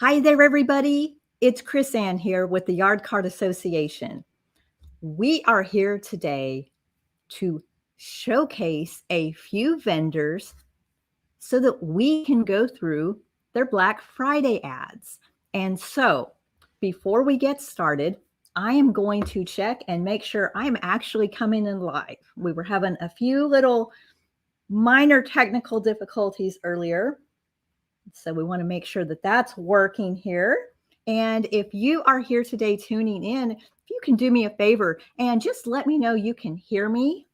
Hi there, everybody. It's Chris Ann here with the Yard Card Association. We are here today to showcase a few vendors so that we can go through their Black Friday ads. And so, before we get started, I am going to check and make sure I'm actually coming in live. We were having a few little minor technical difficulties earlier. So we want to make sure that that's working here. And if you are here today tuning in, if you can do me a favor and just let me know you can hear me.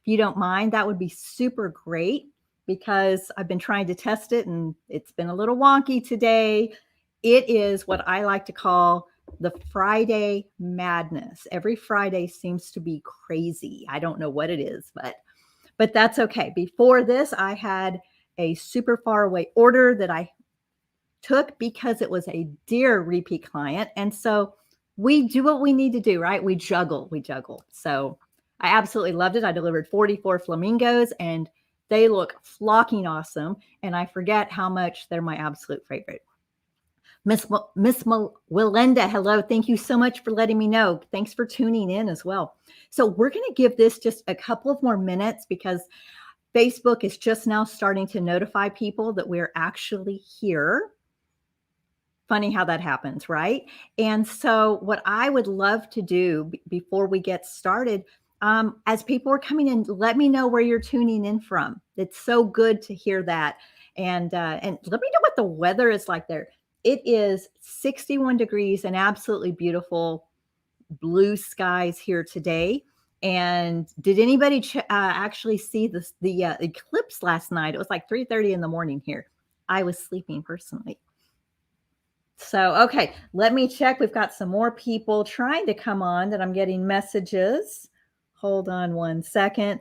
If you don't mind, that would be super great because I've been trying to test it and it's been a little wonky today. It is what I like to call the Friday madness. Every Friday seems to be crazy. I don't know what it is, but that's okay. Before this, I had a super far away order that I took because it was a dear repeat client. And so we do what we need to do, right? We juggle. So I absolutely loved it. I delivered 44 flamingos and they look flocking awesome. And I forget how much they're my absolute favorite. Miss Willenda, hello. Thank you so much for letting me know. Thanks for tuning in as well. So we're going to give this just a couple of more minutes because Facebook is just now starting to notify people that we're actually here. Funny how that happens, right? And so what I would love to do before we get started, as people are coming in, let me know where you're tuning in from. It's so good to hear that. And let me know what the weather is like there. It is 61 degrees and absolutely beautiful blue skies here today. And did anybody actually see the eclipse last night? It was like 3:30 in the morning here. I was sleeping personally. So, okay, let me check. We've got some more people trying to come on that I'm getting messages. Hold on one second.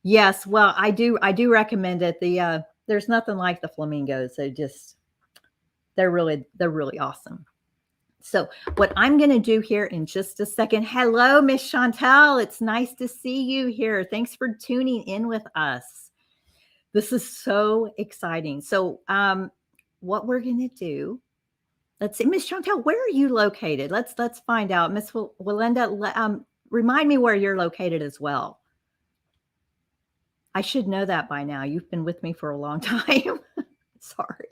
Yes, well, I do recommend it. There's nothing like the flamingos. They're really awesome. So what I'm going to do here in just a second. Hello, Miss Chantel. It's nice to see you here. Thanks for tuning in with us. This is so exciting. So what we're going to do, let's see, Miss Chantel, where are you located? Let's find out. Miss Willenda, remind me where you're located as well. I should know that by now. You've been with me for a long time. Sorry.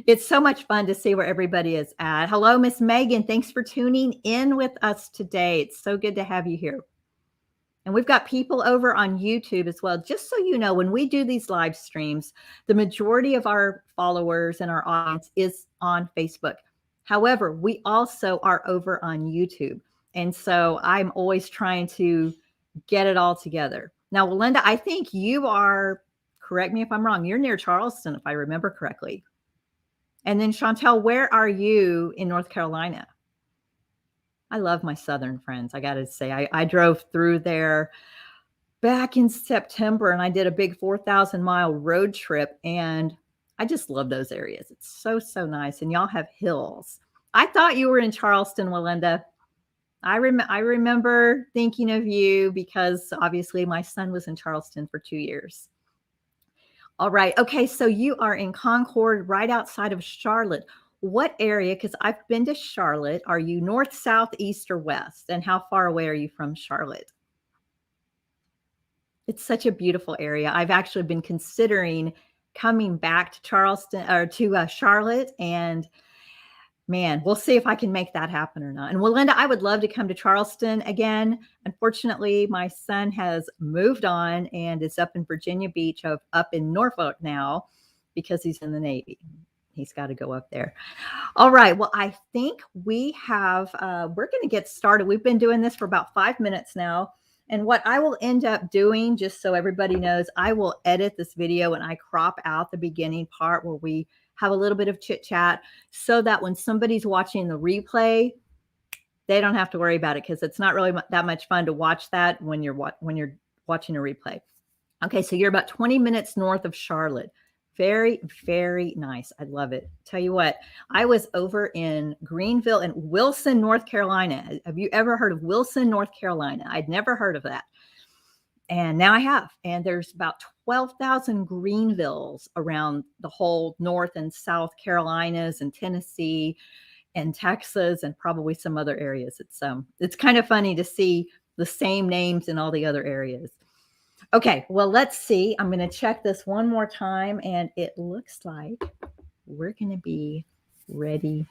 It's so much fun to see where everybody is at. Hello, Miss Megan. Thanks for tuning in with us today. It's so good to have you here. And we've got people over on YouTube as well. Just so you know, when we do these live streams, the majority of our followers and our audience is on Facebook. However, we also are over on YouTube. And so I'm always trying to get it all together. Now, Linda, I think you are, correct me if I'm wrong, you're near Charleston, if I remember correctly. And then Chantel, where are you in North Carolina? I love my Southern friends. I got to say, I drove through there back in September and I did a big 4,000-mile road trip. And I just love those areas. It's so, so nice. And y'all have hills. I thought you were in Charleston, Willenda. I remember thinking of you because obviously my son was in Charleston for 2 years. All right. Okay. So you are in Concord, right outside of Charlotte. What area? Because I've been to Charlotte. Are you north, south, east, or west? And how far away are you from Charlotte? It's such a beautiful area. I've actually been considering coming back to Charleston or to Charlotte. And man, we'll see if I can make that happen or not. And Willenda, I would love to come to Charleston again. Unfortunately, my son has moved on and is up in Virginia Beach, up in Norfolk now because he's in the Navy. He's got to go up there. All right. Well, I think we have, we're going to get started. We've been doing this for about 5 minutes now. And what I will end up doing, just so everybody knows, I will edit this video and I crop out the beginning part where we have a little bit of chit chat so that when somebody's watching the replay, they don't have to worry about it because it's not really that much fun to watch that when you're watching a replay. Okay, so you're about 20 minutes north of Charlotte. Very, very nice. I love it. Tell you what, I was over in Greenville and Wilson, North Carolina. Have you ever heard of Wilson, North Carolina? I'd never heard of that. And now I have. And there's about 12,000 Greenvilles around the whole North and South Carolinas and Tennessee and Texas and probably some other areas. It's kind of funny to see the same names in all the other areas. Okay, well, let's see. I'm going to check this one more time, and it looks like we're going to be ready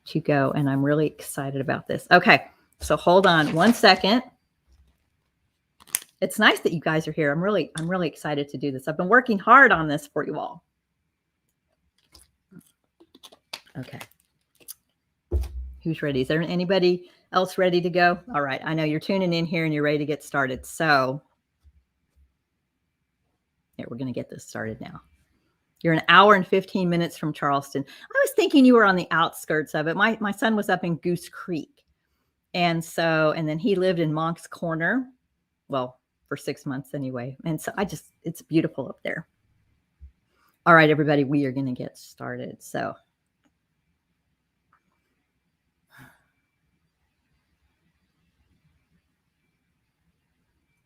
to go, and I'm really excited about this. Okay, so hold on one second. It's nice that you guys are here. I'm really excited to do this. I've been working hard on this for you all. Okay. Who's ready? Is there anybody else ready to go? All right. I know you're tuning in here and you're ready to get started. So yeah, we're going to get this started now. You're an hour and 15 minutes from Charleston. I was thinking you were on the outskirts of it. My son was up in Goose Creek. And then he lived in Monk's Corner. Well, for 6 months anyway. And so it's beautiful up there. All right, everybody, we are going to get started. So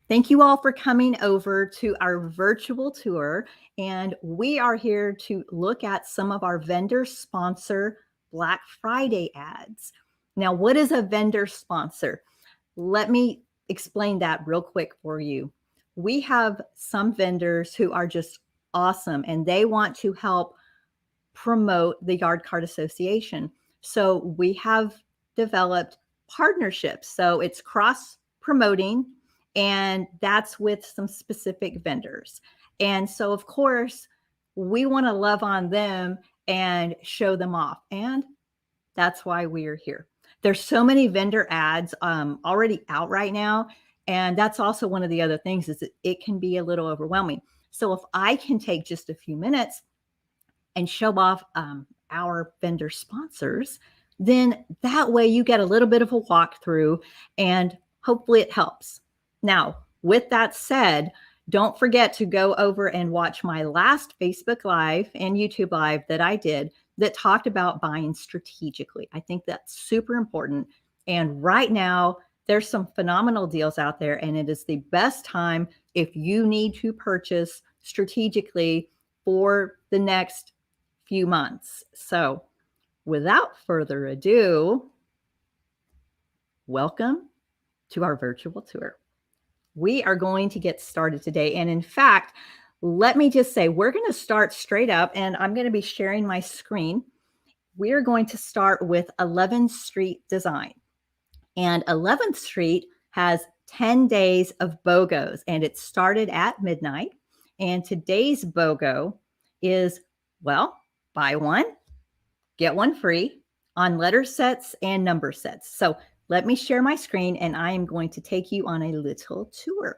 thank you all for coming over to our virtual tour. And we are here to look at some of our vendor sponsor Black Friday ads. Now, what is a vendor sponsor? Let me explain that real quick for you. We have some vendors who are just awesome and they want to help promote the Yard Card Association. So we have developed partnerships. So it's cross promoting, and that's with some specific vendors. And so, of course, we want to love on them and show them off. And that's why we are here. There's so many vendor ads already out right now. And that's also one of the other things is that it can be a little overwhelming. So if I can take just a few minutes and show off our vendor sponsors, then that way you get a little bit of a walkthrough and hopefully it helps. Now, with that said, don't forget to go over and watch my last Facebook Live and YouTube Live that I did that talked about buying strategically. I think that's super important. And right now, there's some phenomenal deals out there, and it is the best time if you need to purchase strategically for the next few months. So without further ado, welcome to our virtual tour. We are going to get started today. And in fact, let me just say, we're going to start straight up and I'm going to be sharing my screen. We're going to start with 11th Street Design. And 11th Street has 10 days of BOGOs and it started at midnight. And today's BOGO is, well, buy one, get one free on letter sets and number sets. So let me share my screen and I am going to take you on a little tour.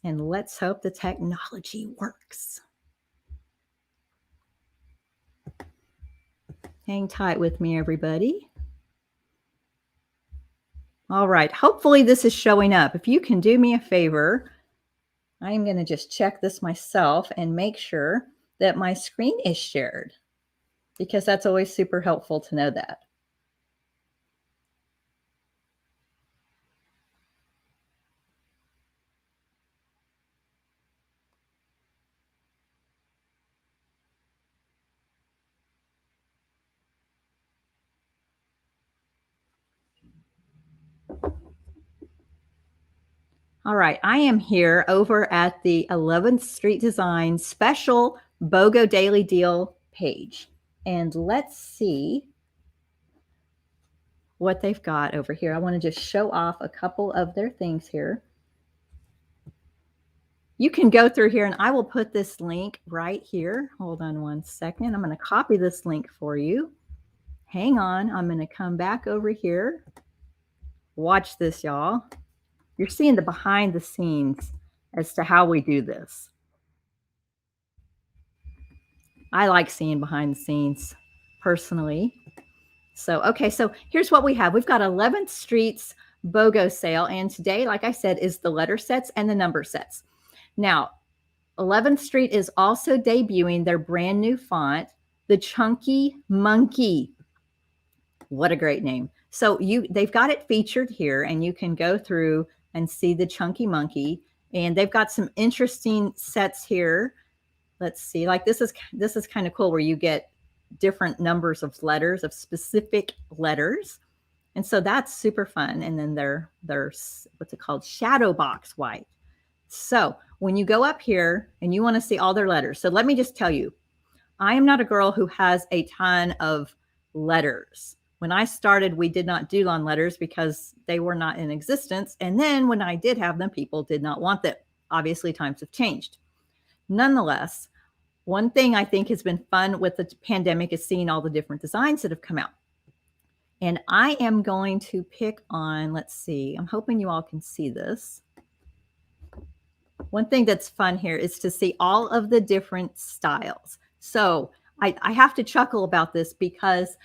And let's hope the technology works. Hang tight with me, everybody. All right, hopefully this is showing up. If you can do me a favor, I'm going to just check this myself and make sure that my screen is shared, because that's always super helpful to know that. All right, I am here over at the 11th Street Design special BOGO Daily Deal page. And let's see what they've got over here. I want to just show off a couple of their things here. You can go through here and I will put this link right here. Hold on one second. I'm going to copy this link for you. Hang on. I'm going to come back over here. Watch this, y'all. You're seeing the behind the scenes as to how we do this. I like seeing behind the scenes personally. So, okay, so here's what we have. We've got 11th Street's BOGO sale. And today, like I said, is the letter sets and the number sets. Now, 11th Street is also debuting their brand new font, the Chunky Monkey. What a great name. So they've got it featured here and you can go through and see the Chunky Monkey. And they've got some interesting sets here. Let's see, like this is kind of cool where you get different numbers of letters, of specific letters. And so that's super fun. And then they're what's it called? Shadow box white. So when you go up here and you want to see all their letters. So let me just tell you, I am not a girl who has a ton of letters. When I started, we did not do lawn letters because they were not in existence. And then when I did have them, people did not want them. Obviously, times have changed. Nonetheless, one thing I think has been fun with the pandemic is seeing all the different designs that have come out. And I am going to pick on, let's see, I'm hoping you all can see this. One thing that's fun here is to see all of the different styles. So I have to chuckle about this because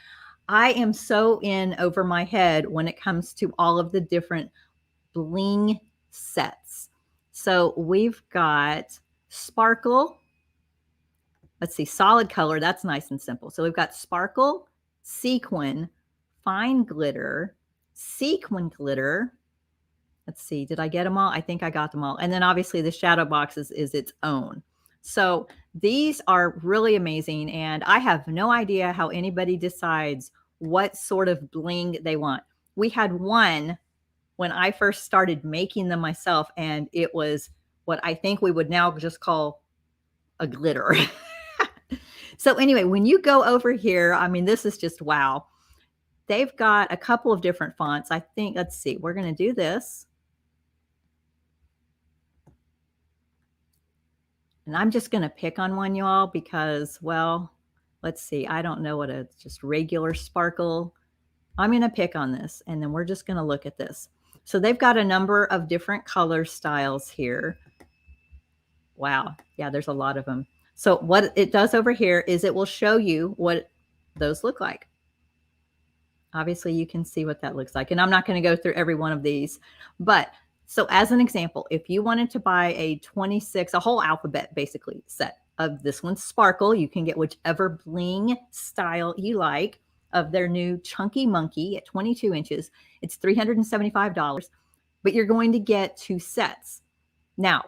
I am so in over my head when it comes to all of the different bling sets. So we've got sparkle. Let's see, solid color. That's nice and simple. So we've got sparkle, sequin, fine glitter, sequin glitter. Let's see, did I get them all? I think I got them all. And then obviously the shadow box is its own. So these are really amazing. And I have no idea how anybody decides what sort of bling they want. We had one when I first started making them myself, and it was what I think we would now just call a glitter. So anyway, when you go over here, I mean, this is just wow. They've got a couple of different fonts. I think, let's see, we're going to do this. And I'm just going to pick on one, you all, because, well, let's see. I don't know what a just regular sparkle. I'm going to pick on this, and then we're just going to look at this. So they've got a number of different color styles here. Wow. Yeah, there's a lot of them. So what it does over here is it will show you what those look like. Obviously, you can see what that looks like. And I'm not going to go through every one of these. But so as an example, if you wanted to buy a whole alphabet basically set of this one's sparkle, you can get whichever bling style you like of their new Chunky Monkey at 22 inches. It's $375, but you're going to get 2 sets. Now,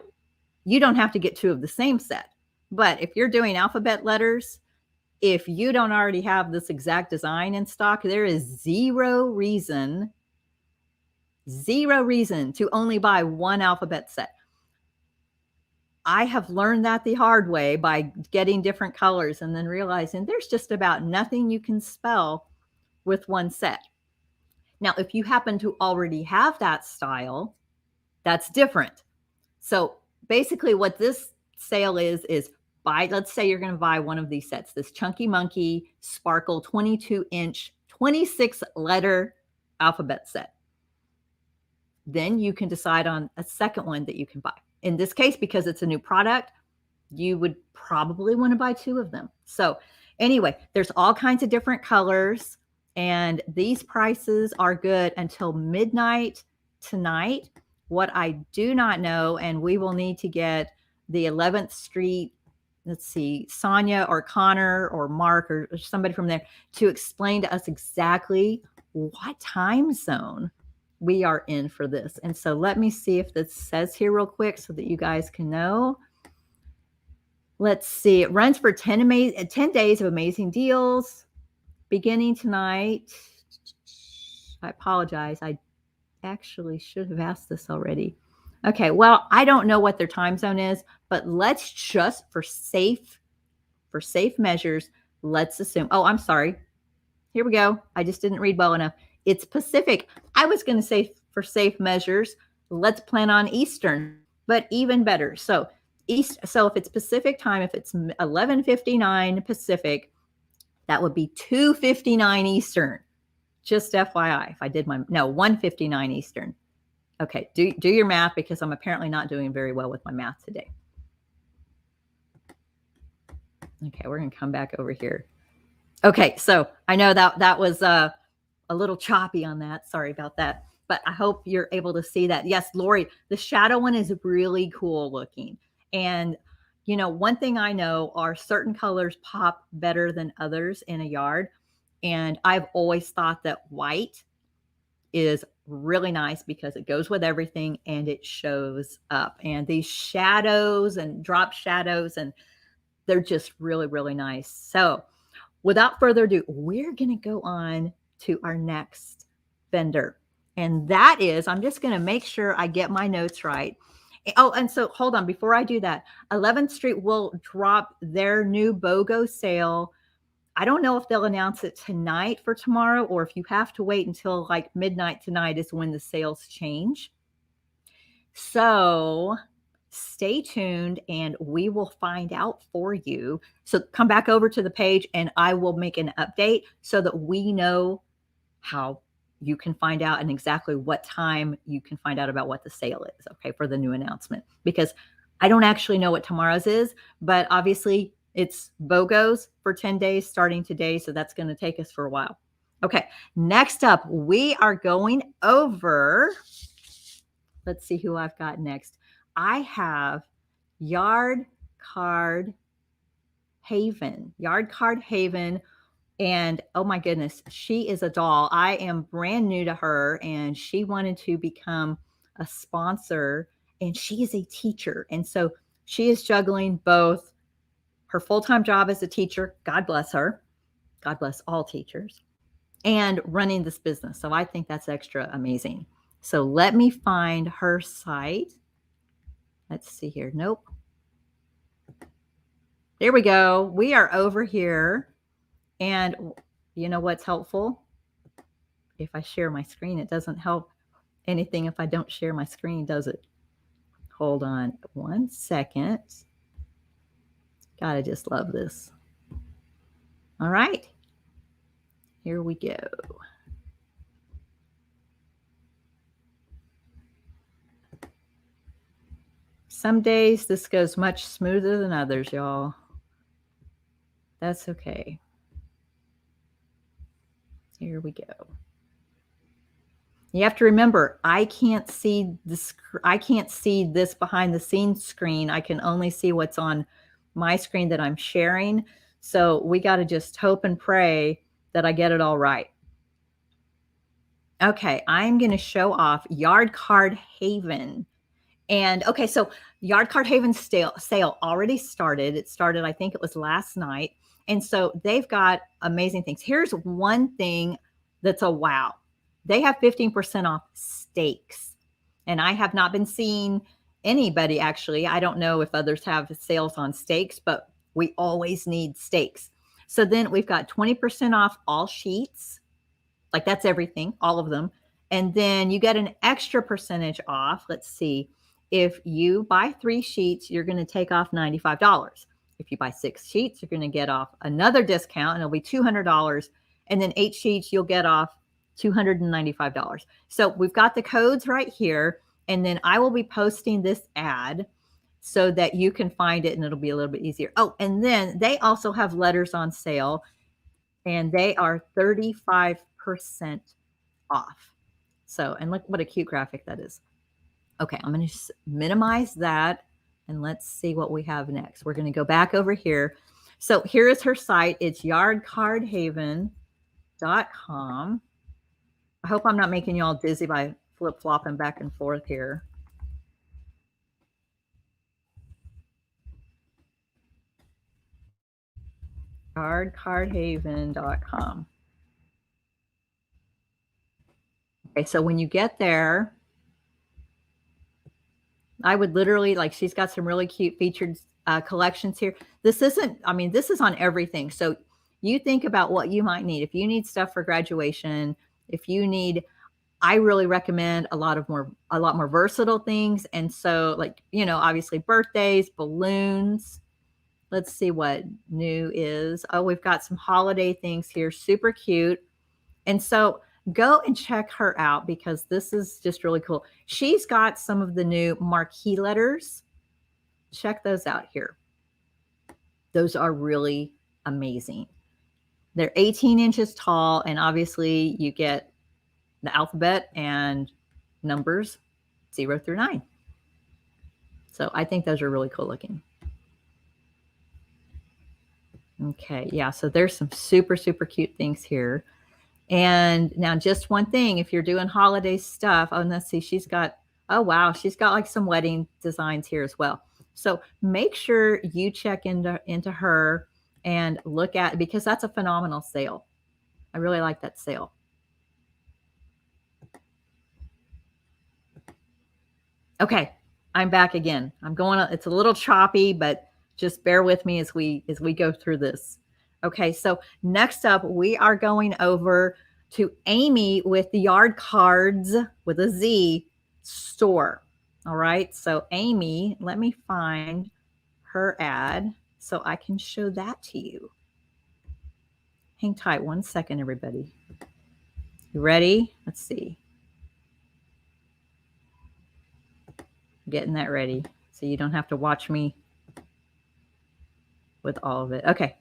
you don't have to get 2 of the same set, but if you're doing alphabet letters, if you don't already have this exact design in stock, there is zero reason to only buy 1 alphabet set. I have learned that the hard way by getting different colors and then realizing there's just about nothing you can spell with 1 set. Now, if you happen to already have that style, that's different. So basically what this sale is buy, let's say you're going to buy one of these sets, this Chunky Monkey Sparkle 22-inch, 26-letter alphabet set. Then you can decide on a second one that you can buy. In this case, because it's a new product, you would probably want to buy 2 of them. So anyway, there's all kinds of different colors, and these prices are good until midnight tonight. What I do not know, and we will need to get the 11th Street, let's see, Sonia or Connor or Mark or somebody from there to explain to us exactly what time zone we are in for this. And so let me see if this says here real quick so that you guys can know. Let's see. It runs for 10 days of amazing deals beginning tonight. I apologize. I actually should have asked this already. Okay, well, I don't know what their time zone is, but let's just, for safe measures, let's assume. Oh, I'm sorry. Here we go. I just didn't read well enough. It's Pacific. I was going to say for safe measures, let's plan on Eastern, but even better. So if it's Pacific time, if it's 11:59 Pacific, that would be 2:59 Eastern. Just FYI, if I did 1:59 Eastern. Okay, do your math because I'm apparently not doing very well with my math today. Okay, we're going to come back over here. Okay, so I know that was a little choppy on that. Sorry about that. But I hope you're able to see that. Yes, Lori, the shadow one is really cool looking. And, you know, one thing I know are certain colors pop better than others in a yard. And I've always thought that white is really nice because it goes with everything and it shows up. And these shadows and drop shadows, and they're just really, really nice. So without further ado, we're going to go on to our next vendor. And that is, I'm just going to make sure I get my notes right. Oh, and so hold on, before I do that, 11th Street will drop their new BOGO sale. I don't know if they'll announce it tonight for tomorrow, or if you have to wait until like midnight tonight is when the sales change. So stay tuned and we will find out for you. So come back over to the page and I will make an update so that we know how you can find out and exactly what time you can find out about what the sale is, okay, for the new announcement. Because I don't actually know what tomorrow's is, but obviously it's BOGOs for 10 days starting today. So that's going to take us for a while. Okay, next up, we are going over, let's see who I've got next. I have Yard Card Haven. Yard Card Haven. And oh my goodness, she is a doll. I am brand new to her and she wanted to become a sponsor and she is a teacher. And so she is juggling both her full-time job as a teacher, God bless her, God bless all teachers, and running this business. So I think that's extra amazing. So let me find her site. Let's see here. Nope. There we go. We are over here. And you know what's helpful? If I share my screen, it doesn't help anything if I don't share my screen, does it? Hold on 1 second. Gotta just love this. All right. Here we go. Some days this goes much smoother than others, y'all. That's okay. Here we go. You have to remember, I can't see this. I can't see this behind the scenes screen. I can only see what's on my screen that I'm sharing. So we got to just hope and pray that I get it all right. Okay, I'm going to show off Yard Card Haven. And okay, so Yard Card Haven sale already started. It started, I think it was last night. And so they've got amazing things. Here's one thing that's a wow. They have 15% off steaks. And I have not been seeing anybody actually. I don't know if others have sales on steaks, but we always need steaks. So then we've got 20% off all sheets. Like that's everything, all of them. And then you get an extra percentage off. Let's see. If you buy 3 sheets, you're going to take off $95. If you buy 6 sheets, you're going to get off another discount and it'll be $200. And then 8 sheets, you'll get off $295. So we've got the codes right here. And then I will be posting this ad so that you can find it and it'll be a little bit easier. Oh, and then they also have letters on sale and they are 35% off. So, and look what a cute graphic that is. Okay, I'm going to minimize that and let's see what we have next. We're going to go back over here. So here is her site. It's yardcardhaven.com. I hope I'm not making you all dizzy by flip-flopping back and forth here. Yardcardhaven.com. Okay, so when you get there, I would literally, like, she's got some really cute featured collections here. This isn't, I mean, this is on everything. So you think about what you might need. If you need stuff for graduation, if you need, I really recommend a lot more versatile things. And so, like, you know, obviously birthdays, balloons. Let's see what new is. Oh, we've got some holiday things here. Super cute. And so go and check her out because this is just really cool. She's got some of the new marquee letters. Check those out here. Those are really amazing. They're 18 inches tall, and obviously you get the alphabet and numbers 0 through 9. So I think those are really cool looking. Okay, yeah, so there's some super, super cute things here. And now just one thing, if you're doing holiday stuff, oh, let's see, she's got, oh, wow, she's got like some wedding designs here as well. So make sure you check into her and look at, because that's a phenomenal sale. I really like that sale. Okay, I'm back again. I'm going, it's a little choppy, but just bear with me as we go through this. Okay, so next up, we are going over to Amy with the Yard Cards with a Z store. All right, so Amy, let me find her ad so I can show that to you. Hang tight 1 second, everybody. You ready? Let's see. Getting that ready so you don't have to watch me with all of it. Okay.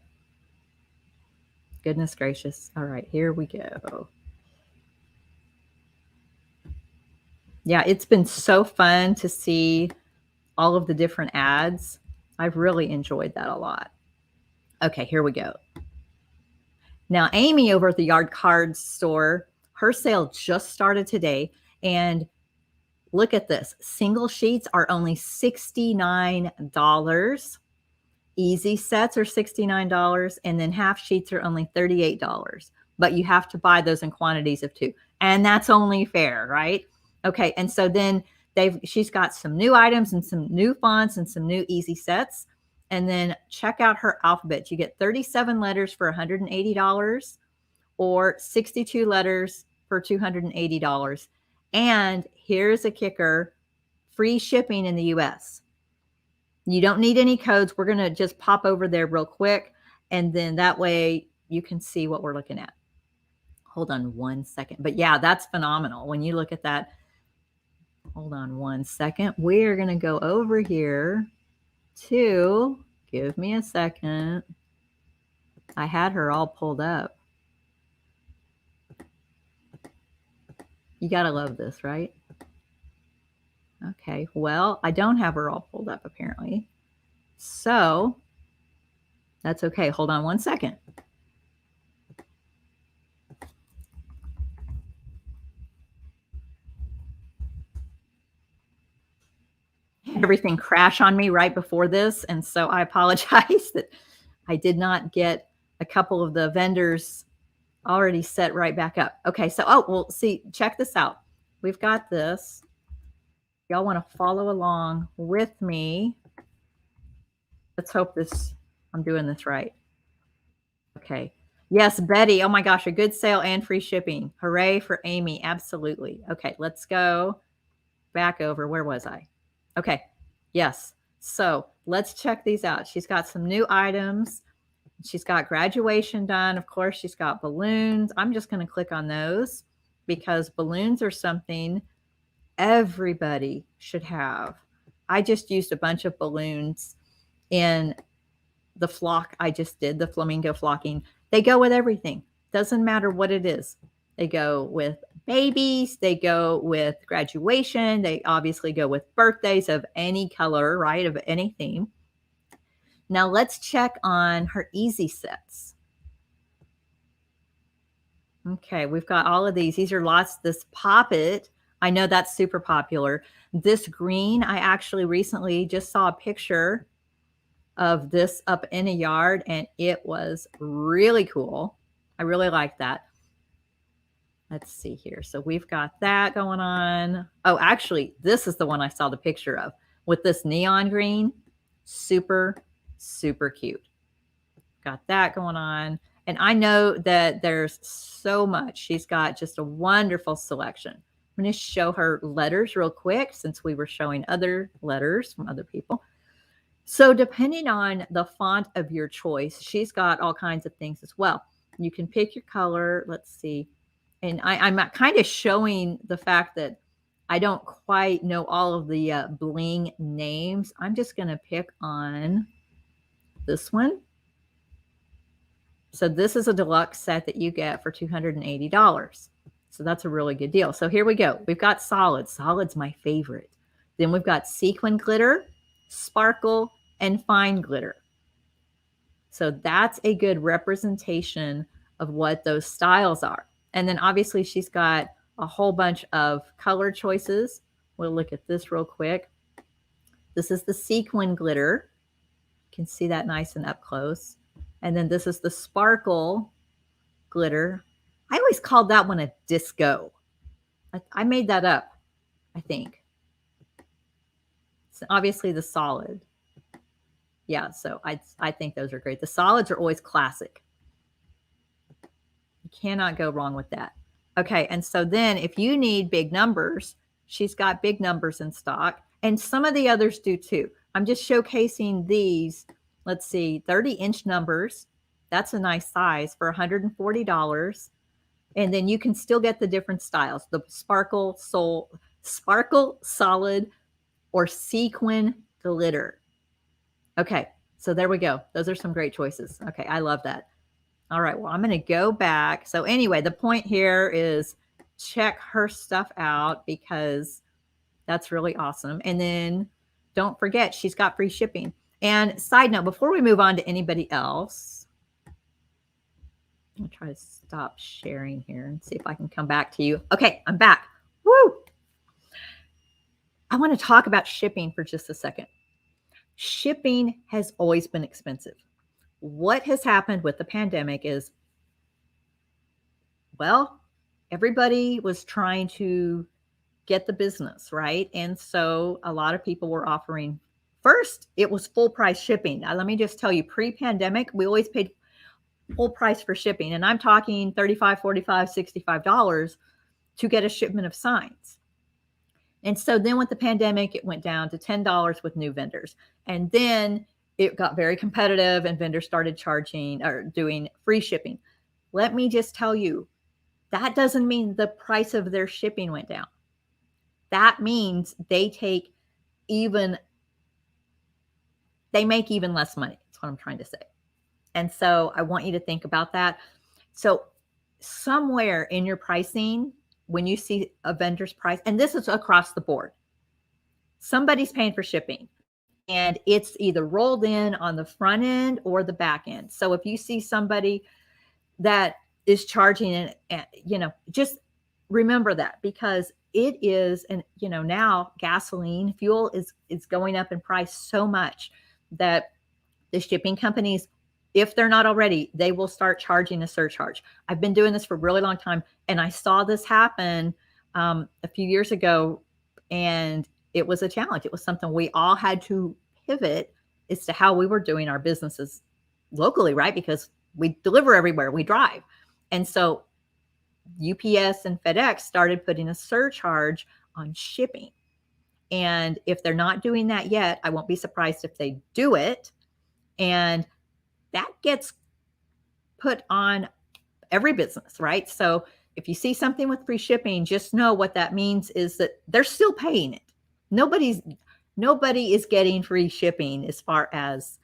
Goodness gracious. All right, here we go. Yeah, it's been so fun to see all of the different ads. I've really enjoyed that a lot. Okay, here we go. Now, Amy over at the Yard Cards store, her sale just started today. And look at this. Single sheets are only $69. Easy sets are $69, and then half sheets are only $38. But you have to buy those in quantities of 2. And that's only fair, right? Okay, and so then she's got some new items and some new fonts and some new easy sets. And then check out her alphabet. You get 37 letters for $180 or 62 letters for $280. And here's a kicker, free shipping in the US. You don't need any codes. We're going to just pop over there real quick, and then that way you can see what we're looking at. Hold on 1 second. But yeah, that's phenomenal. When you look at that, hold on 1 second. We're going to go over here to, give me a second. I had her all pulled up. You got to love this, right? Okay, well, I don't have her all pulled up apparently. So that's okay. Hold on 1 second. Everything crash on me right before this. And so I apologize that I did not get a couple of the vendors already set right back up. Okay, so, oh, well, see, check this out. We've got this. Y'all want to follow along with me. Let's hope I'm doing this right. Okay. Yes, Betty. Oh my gosh, a good sale and free shipping. Hooray for Amy. Absolutely. Okay, let's go back over. Where was I? Okay. Yes. So let's check these out. She's got some new items. She's got graduation done. Of course, she's got balloons. I'm just going to click on those because balloons are something everybody should have. I just used a bunch of balloons in the flock I just did, the flamingo flocking. They go with everything. Doesn't matter what it is. They go with babies. They go with graduation. They obviously go with birthdays of any color, right? Of any theme. Now let's check on her easy sets. Okay, we've got all of these. These are lots. This Pop It, I know that's super popular. This green, I actually recently just saw a picture of this up in a yard, and it was really cool. I really like that. Let's see here. So we've got that going on. Oh, actually, this is the one I saw the picture of with this neon green. Super, super cute. Got that going on. And I know that there's so much. She's got just a wonderful selection. I'm going to show her letters real quick since we were showing other letters from other people. So depending on the font of your choice, she's got all kinds of things as well. You can pick your color. Let's see. And I'm kind of showing the fact that I don't quite know all of the bling names. I'm just going to pick on this one. So this is a deluxe set that you get for $280. So that's a really good deal. So here we go. We've got solids. Solid's my favorite. Then we've got sequin glitter, sparkle, and fine glitter. So that's a good representation of what those styles are. And then obviously she's got a whole bunch of color choices. We'll look at this real quick. This is the Sequin Glitter. You can see that nice and up close. And then this is the Sparkle Glitter. I always called that one a disco. I made that up, I think. It's obviously the solid. Yeah, so I think those are great. The solids are always classic. You cannot go wrong with that. Okay, and so then if you need big numbers, she's got big numbers in stock, and some of the others do too. I'm just showcasing these. Let's see, 30-inch numbers. That's a nice size for $140. And then you can still get the different styles, the sparkle solid, or sequin glitter. Okay, so there we go. Those are some great choices. Okay, I love that. All right, well, I'm going to go back. So anyway, the point here is check her stuff out because that's really awesome. And then don't forget, she's got free shipping. And side note, before we move on to anybody else, I'm going to try to stop sharing here and see if I can come back to you. Okay, I'm back. Woo! I want to talk about shipping for just a second. Shipping has always been expensive. What has happened with the pandemic is, well, everybody was trying to get the business, right? And so a lot of people were offering, first, it was full price shipping. Now, let me just tell you, pre-pandemic, we always paid full price for shipping. And I'm talking $35, $45, $65 to get a shipment of signs. And so then with the pandemic, it went down to $10 with new vendors. And then it got very competitive and vendors started charging or doing free shipping. Let me just tell you, that doesn't mean the price of their shipping went down. That means they make even less money. That's what I'm trying to say. And so I want you to think about that. So somewhere in your pricing, when you see a vendor's price, and this is across the board, somebody's paying for shipping and it's either rolled in on the front end or the back end. So if you see somebody that is charging it, just remember that, because it is, and now gasoline fuel is going up in price so much that the shipping companies, if they're not already, they will start charging a surcharge. I've been doing this for a really long time, and I saw this happen a few years ago, and it was a challenge. It was something we all had to pivot as to how we were doing our businesses locally, right? Because we deliver everywhere, we drive. And so UPS and FedEx started putting a surcharge on shipping. And if they're not doing that yet, I won't be surprised if they do it. And that gets put on every business, right? So if you see something with free shipping, just know what that means is that they're still paying it. Nobody is getting free shipping as far as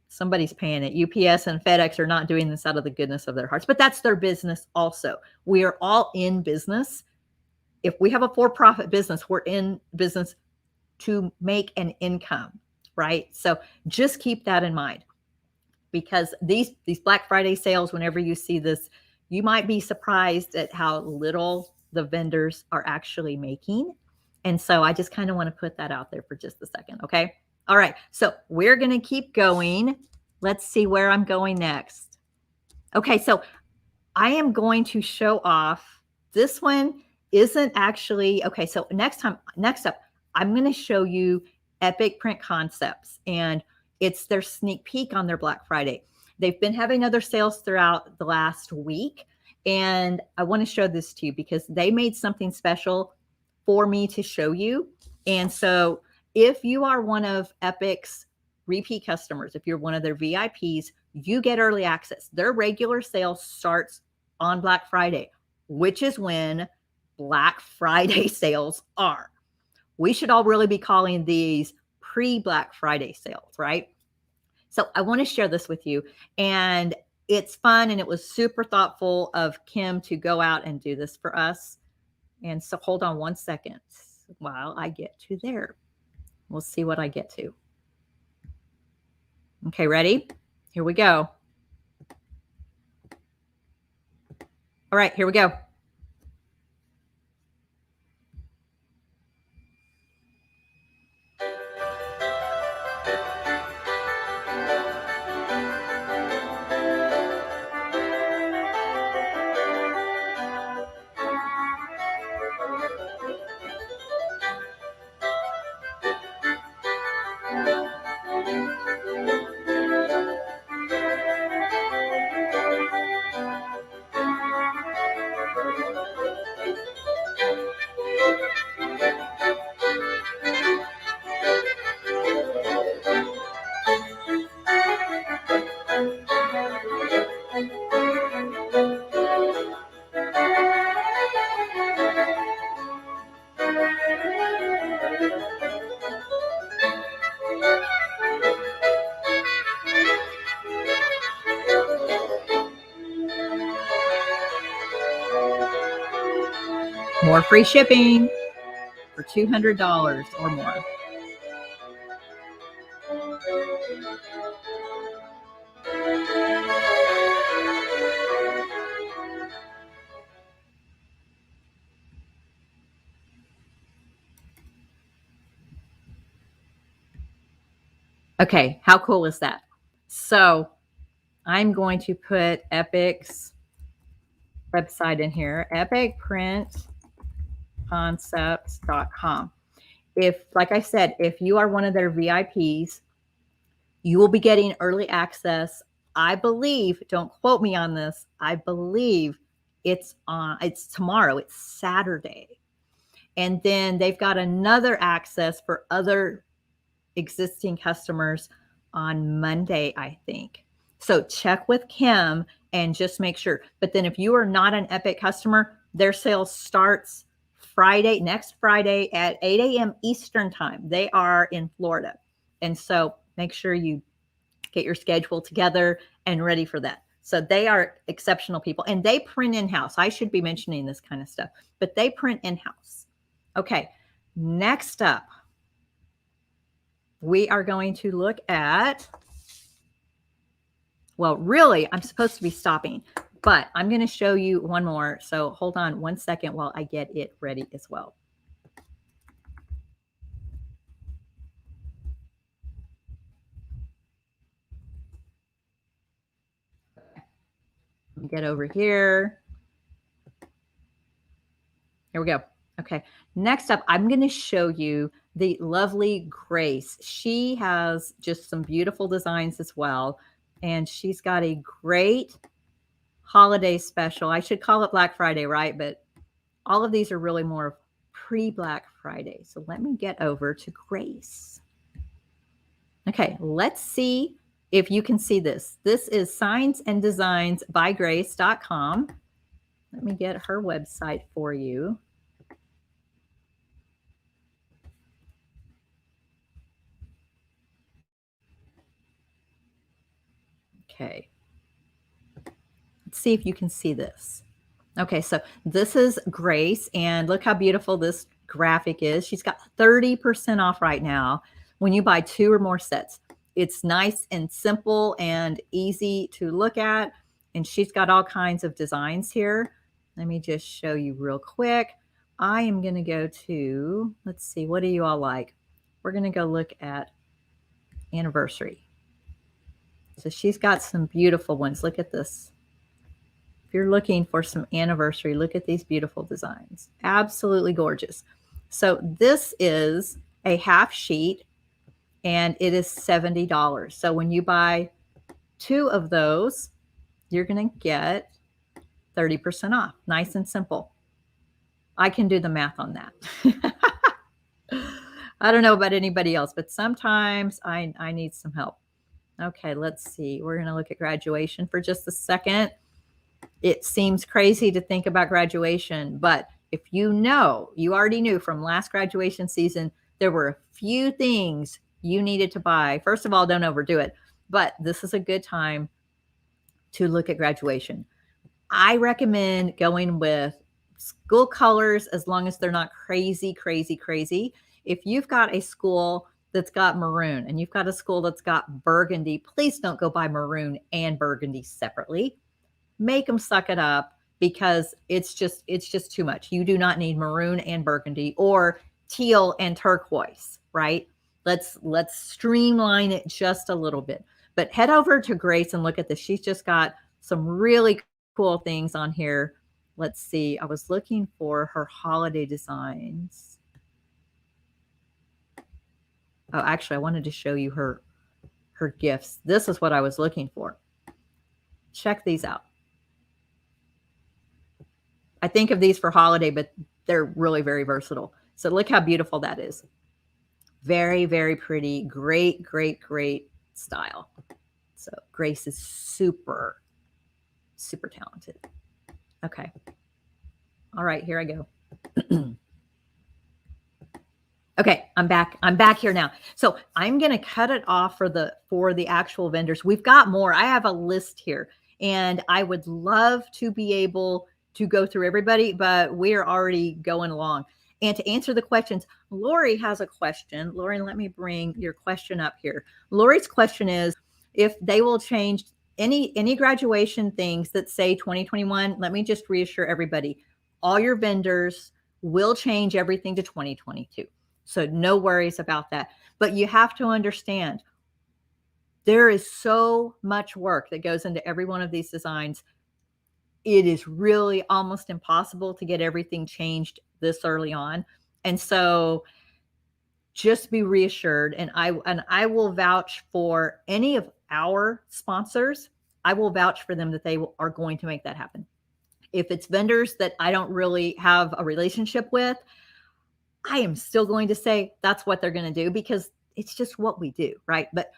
somebody's paying it. UPS and FedEx are not doing this out of the goodness of their hearts, but that's their business also. We are all in business. If we have a for-profit business, we're in business to make an income, right? So just keep that in mind, because these Black Friday sales, whenever you see this, you might be surprised at how little the vendors are actually making. And so I just kind of want to put that out there for just a second. Okay. All right. So we're going to keep going. Let's see where I'm going next. Okay. So I am going to show off. This one isn't actually, okay. So next up, I'm going to show you Epic Print Concepts, and it's their sneak peek on their Black Friday. They've been having other sales throughout the last week, and I want to show this to you because they made something special for me to show you. And so if you are one of Epic's repeat customers, if you're one of their VIPs, you get early access. Their regular sale starts on Black Friday, which is when Black Friday sales are. We should all really be calling these pre-Black Friday sales, right? So I want to share this with you, and it's fun, and it was super thoughtful of Kim to go out and do this for us. And so hold on one second while I get to there. We'll see what I get to. Okay, ready? Here we go. All right, here we go. More free shipping for $200 or more. Okay, how cool is that? So I'm going to put Epic's website in here, epicprintconcepts.com. If, like I said, if you are one of their VIPs, you will be getting early access. I believe, don't quote me on this, I believe it's tomorrow, it's Saturday. And then they've got another access for other existing customers on Monday, I think. So check with Kim and just make sure. But then if you are not an Epic customer, their sale starts next Friday at 8 a.m. Eastern time. They are in Florida. And so make sure you get your schedule together and ready for that. So they are exceptional people and they print in-house. I should be mentioning this kind of stuff, but they print in-house. Okay, next up, we are going to look at, well, really, I'm supposed to be stopping, but I'm going to show you one more. So hold on one second while I get it ready as well. Let me get over here. Here we go. Okay, next up, I'm going to show you the lovely Grace. She has just some beautiful designs as well, and she's got a great holiday special. I should call it Black Friday, right? But all of these are really more pre-Black Friday. So let me get over to Grace. Okay, let's see if you can see this. This is Signs and Designs by Grace.com. Let me get her website for you. Okay. Let's see if you can see this. Okay, so this is Grace, and look how beautiful this graphic is. She's got 30% off right now when you buy 2 or more sets. It's nice and simple and easy to look at, and she's got all kinds of designs here. Let me just show you real quick. I am going to go to, let's see, what do you all like? We're going to go look at anniversary. So she's got some beautiful ones. Look at this. If you're looking for some anniversary, look at these beautiful designs. Absolutely gorgeous. So this is a half sheet and it is $70. So when you buy 2 of those, you're going to get 30% off. Nice and simple. I can do the math on that. I don't know about anybody else, but sometimes I need some help. Okay, let's see. We're going to look at graduation for just a second. It seems crazy to think about graduation, but if you already knew from last graduation season, there were a few things you needed to buy. First of all, don't overdo it, but this is a good time to look at graduation. I recommend going with school colors as long as they're not crazy, crazy, crazy. If you've got a school that's got maroon and you've got a school that's got burgundy, please don't go buy maroon and burgundy separately. Make them suck it up. because it's just too much. You do not need maroon and burgundy or teal and turquoise, right? Let's streamline it just a little bit. But head over to Grace and look at this. She's just got some really cool things on here. Let's see. I was looking for her holiday designs. Oh, actually, I wanted to show you her gifts. This is what I was looking for. Check these out. I think of these for holiday, but they're really very versatile. So look how beautiful that is. Very, very pretty. Great, great, great style. So Grace is super, super talented. Okay. All right, here I go. Okay, I'm back. I'm back here now. So I'm going to cut it off for the actual vendors. We've got more. I have a list here, and I would love to be able to go through everybody, but we're already going along. And to answer the questions, Lori has a question. Lori, let me bring your question up here. Lori's question is, if they will change any graduation things that say 2021, let me just reassure everybody, all your vendors will change everything to 2022. So no worries about that. But you have to understand, there is so much work that goes into every one of these designs. It is really almost impossible to get everything changed this early on. And so just be reassured. And I will vouch for any of our sponsors. I will vouch for them that they are going to make that happen. If it's vendors that I don't really have a relationship with, I am still going to say that's what they're going to do because it's just what we do, right? But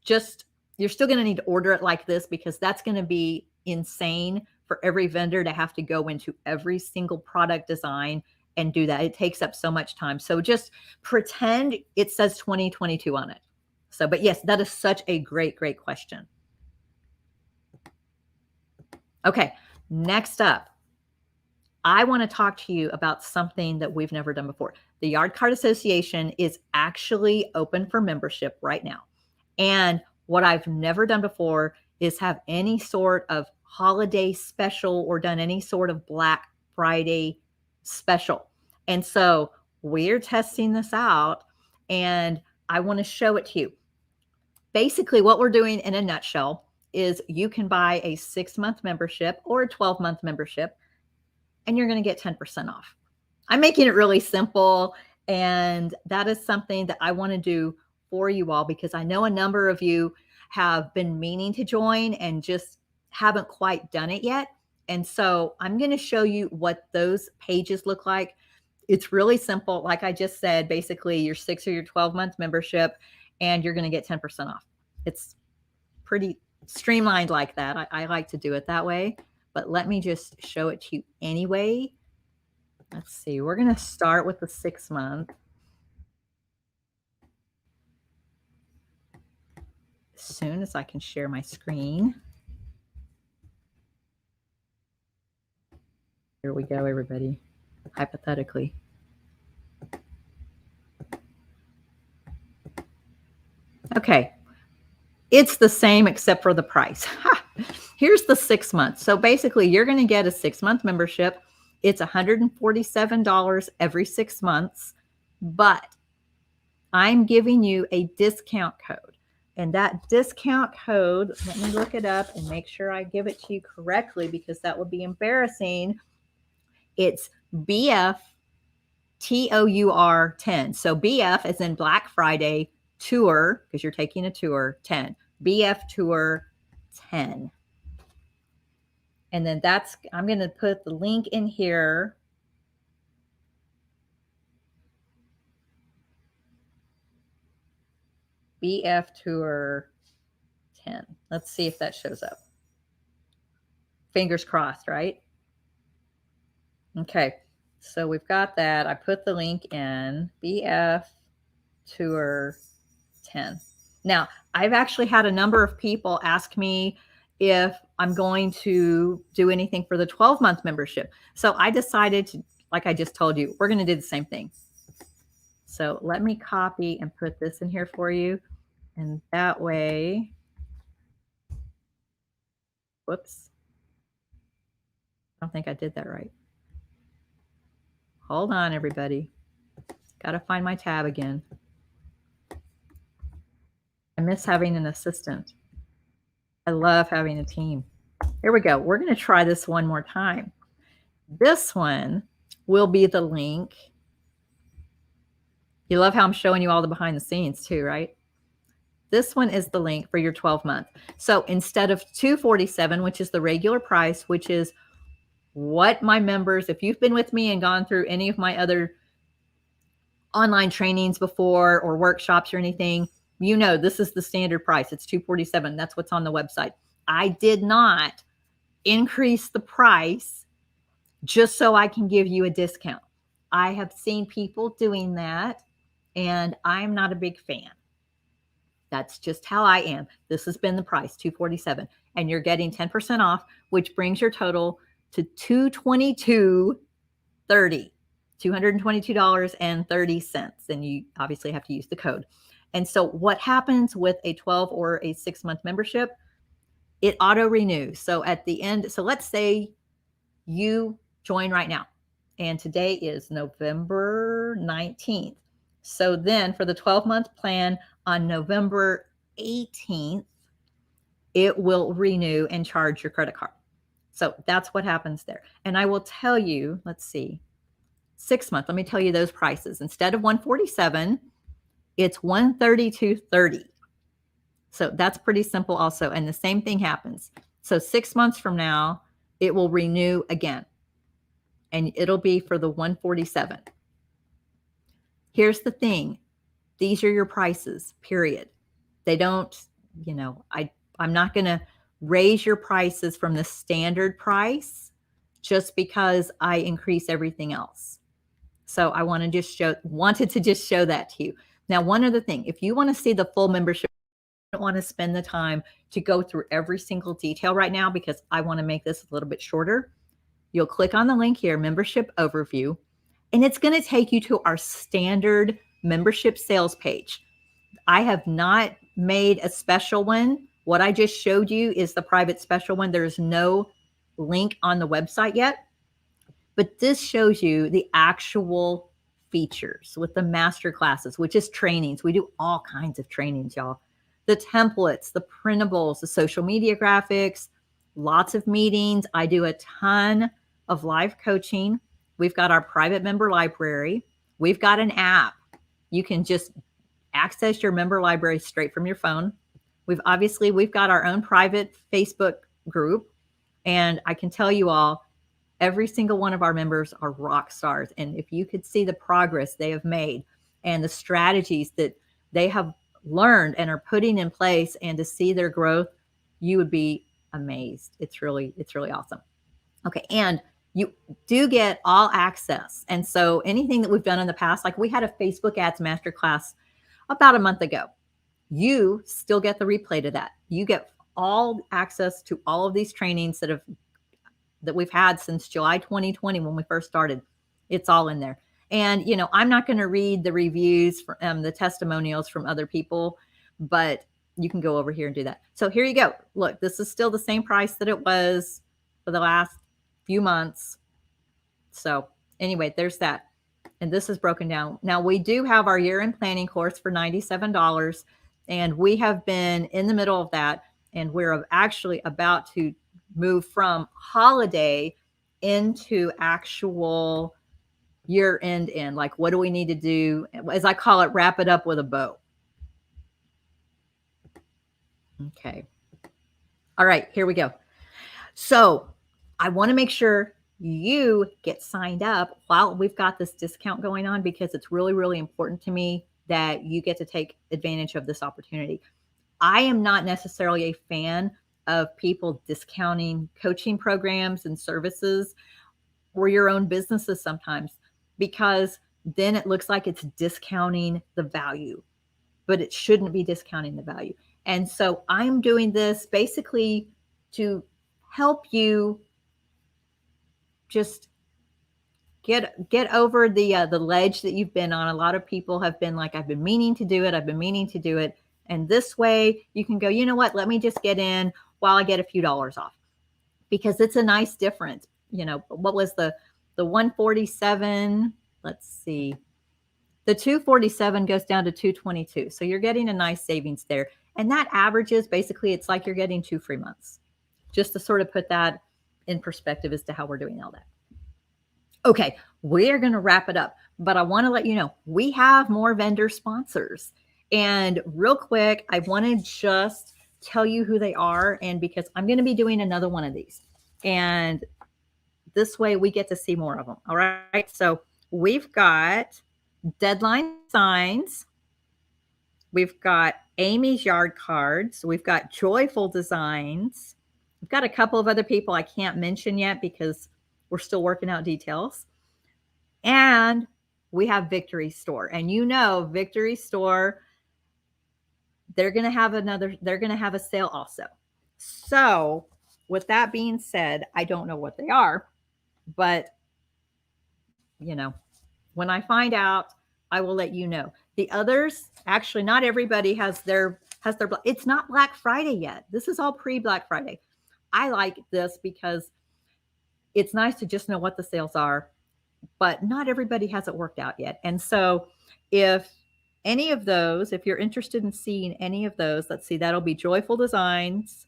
just, you're still going to need to order it like this because that's going to be insane for every vendor to have to go into every single product design and do that. It takes up so much time. So just pretend it says 2022 on it. So, but yes, that is such a great, great question. Okay, next up, I want to talk to you about something that we've never done before. The Yard Card Association is actually open for membership right now. And what I've never done before is have any sort of holiday special or done any sort of Black Friday special. And so we're testing this out and I want to show it to you. Basically, what we're doing in a nutshell is you can buy a 6-month membership or a 12-month membership and you're going to get 10% off. I'm making it really simple. And that is something that I want to do for you all because I know a number of you have been meaning to join and just haven't quite done it yet. And so I'm going to show you what those pages look like. It's really simple. Like I just said, basically your 6 or your 12-month membership, and you're going to get 10% off. It's pretty streamlined like that. I like to do it that way, but let me just show it to you anyway. Let's see. We're going to start with the 6-month. As soon as I can share my screen. Here we go, everybody. Hypothetically. Okay. It's the same except for the price. Here's the 6 months. So basically, you're going to get a 6-month membership. It's $147 every 6 months, but I'm giving you a discount code. And that discount code, let me look it up and make sure I give it to you correctly because that would be embarrassing. It's BF TOUR 10. So BF is in Black Friday tour because you're taking a tour 10. BF tour 10. And then that's, I'm going to put the link in here. BF tour 10. Let's see if that shows up. Fingers crossed, right? Okay. So we've got that. I put the link in BF tour 10. Now, I've actually had a number of people ask me if I'm going to do anything for the 12-month membership. So I decided to, like I just told you, we're going to do the same thing. So let me copy and put this in here for you. And that way, whoops. I don't think I did that right. Hold on, everybody. Got to find my tab again. I miss having an assistant. I love having a team. Here we go. We're going to try this one more time. This one will be the link. You love how I'm showing you all the behind the scenes too, right? This one is the link for your 12-month. So instead of $247, which is the regular price, which is what my members, if you've been with me and gone through any of my other online trainings before or workshops or anything, you know this is the standard price. It's $247. That's what's on the website. I did not increase the price just so I can give you a discount. I have seen people doing that, and I'm not a big fan. That's just how I am. This has been the price, $247, and you're getting 10% off, which brings your total to $222.30. $222.30. And you obviously have to use the code. And so what happens with a 12 or a 6-month membership? It auto renews. So at the end, so let's say you join right now, and today is November 19th. So then for the 12-month plan on November 18th, it will renew and charge your credit card. So that's what happens there. And I will tell you, let's see, 6-month, let me tell you those prices. Instead of $147, it's $132.30. So that's pretty simple also. And the same thing happens. So 6 months from now, it will renew again, and it'll be for the $147. Here's the thing. These are your prices, period. They don't, I'm not going to raise your prices from the standard price just because I increase everything else. So I wanted to just show that to you. Now, one other thing, if you want to see the full membership, I don't want to spend the time to go through every single detail right now because I want to make this a little bit shorter. You'll click on the link here, membership overview, and it's going to take you to our standard membership sales page. I have not made a special one. What I just showed you is the private special one. There's no link on the website yet. But this shows you the actual features with the master classes, which is trainings. We do all kinds of trainings, y'all. The templates, the printables, the social media graphics, lots of meetings. I do a ton of live coaching. We've got our private member library. We've got an app. You can just access your member library straight from your phone. We've got our own private Facebook group. And I can tell you all, every single one of our members are rock stars. And if you could see the progress they have made and the strategies that they have learned and are putting in place and to see their growth, you would be amazed. It's really awesome. Okay. And you do get all access. And so anything that we've done in the past, like we had a Facebook ads masterclass about a month ago, you still get the replay to that. You get all access to all of these trainings that we've had since July 2020 when we first started. It's all in there. And, I'm not going to read the reviews, the testimonials from other people, but you can go over here and do that. So here you go. Look, this is still the same price that it was for the last few months. So anyway, there's that. And this is broken down. Now we do have our year-end planning course for $97. And we have been in the middle of that. And we're actually about to move from holiday into actual year-end like what do we need to do, as I call it, wrap it up with a bow. Okay. All right, here we go. So I want to make sure you get signed up while we've got this discount going on, because it's really, really important to me that you get to take advantage of this opportunity. I am not necessarily a fan of people discounting coaching programs and services or your own businesses sometimes, because then it looks like it's discounting the value, but it shouldn't be discounting the value. And so I'm doing this basically to help you just get over the ledge that you've been on. A lot of people have been like, I've been meaning to do it. And this way you can go, you know what, let me just get in while I get a few dollars off, because it's a nice difference. what was the 147? Let's see. The 247 goes down to 222. So you're getting a nice savings there. And that averages, basically, it's like you're getting 2 free months. Just to sort of put that in perspective as to how we're doing all that. Okay, we're going to wrap it up, but I want to let you know we have more vendor sponsors. And real quick, I want to just tell you who they are, and because I'm going to be doing another one of these. And this way we get to see more of them. All right, so we've got Deadline Signs. We've got Amy's Yard Cards. We've got Joyful Designs. We've got a couple of other people I can't mention yet because we're still working out details. And we have Victory Store. And Victory Store, they're going to have a sale also. So with that being said, I don't know what they are, but when I find out, I will let you know. The others, actually, not everybody has their, it's not Black Friday yet. This is all pre-Black Friday. I like this because it's nice to just know what the sales are, but not everybody has it worked out yet. And so if any of those, if you're interested in seeing any of those, let's see, that'll be Joyful Designs,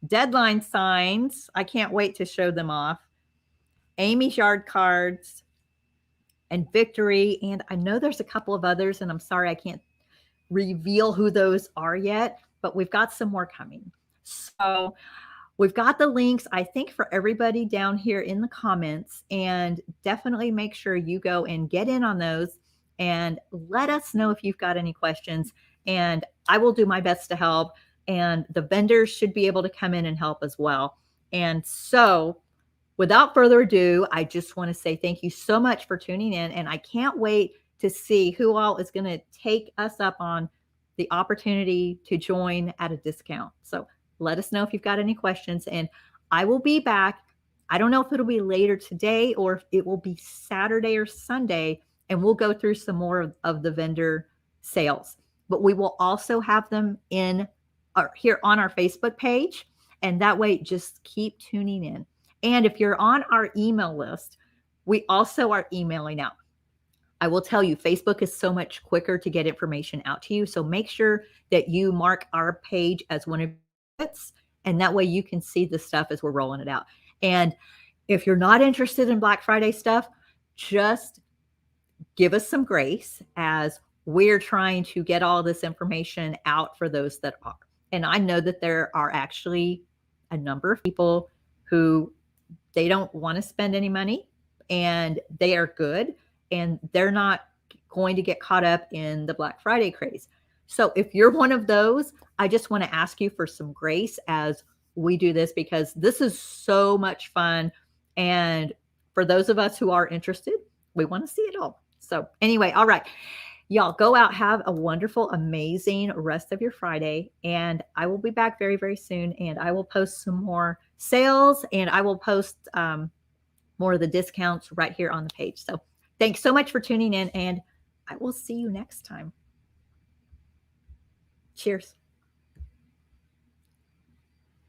Deadline Signs. I can't wait to show them off. Amy's Yard Cards, and Victory. And I know there's a couple of others, and I'm sorry I can't reveal who those are yet, but we've got some more coming. So we've got the links, I think, for everybody down here in the comments, and definitely make sure you go and get in on those and let us know if you've got any questions, and I will do my best to help. And the vendors should be able to come in and help as well. And so without further ado, I just want to say thank you so much for tuning in, and I can't wait to see who all is going to take us up on the opportunity to join at a discount. So let us know if you've got any questions, and I will be back. I don't know if it'll be later today or if it will be Saturday or Sunday, and we'll go through some more of the vendor sales. But we will also have them here on our Facebook page, and that way just keep tuning in. And if you're on our email list, we also are emailing out. I will tell you, Facebook is so much quicker to get information out to you. So make sure that you mark our page as one of your favorites, and that way you can see the stuff as we're rolling it out. And if you're not interested in Black Friday stuff, just give us some grace as we're trying to get all this information out for those that are. And I know that there are actually a number of people who they don't want to spend any money, and they are good, and they're not going to get caught up in the Black Friday craze. So if you're one of those, I just want to ask you for some grace as we do this, because this is so much fun. And for those of us who are interested, we want to see it all. So anyway, all right, y'all go out, have a wonderful, amazing rest of your Friday. And I will be back very, very soon. And I will post some more sales, and I will post more of the discounts right here on the page. So thanks so much for tuning in, and I will see you next time. Cheers.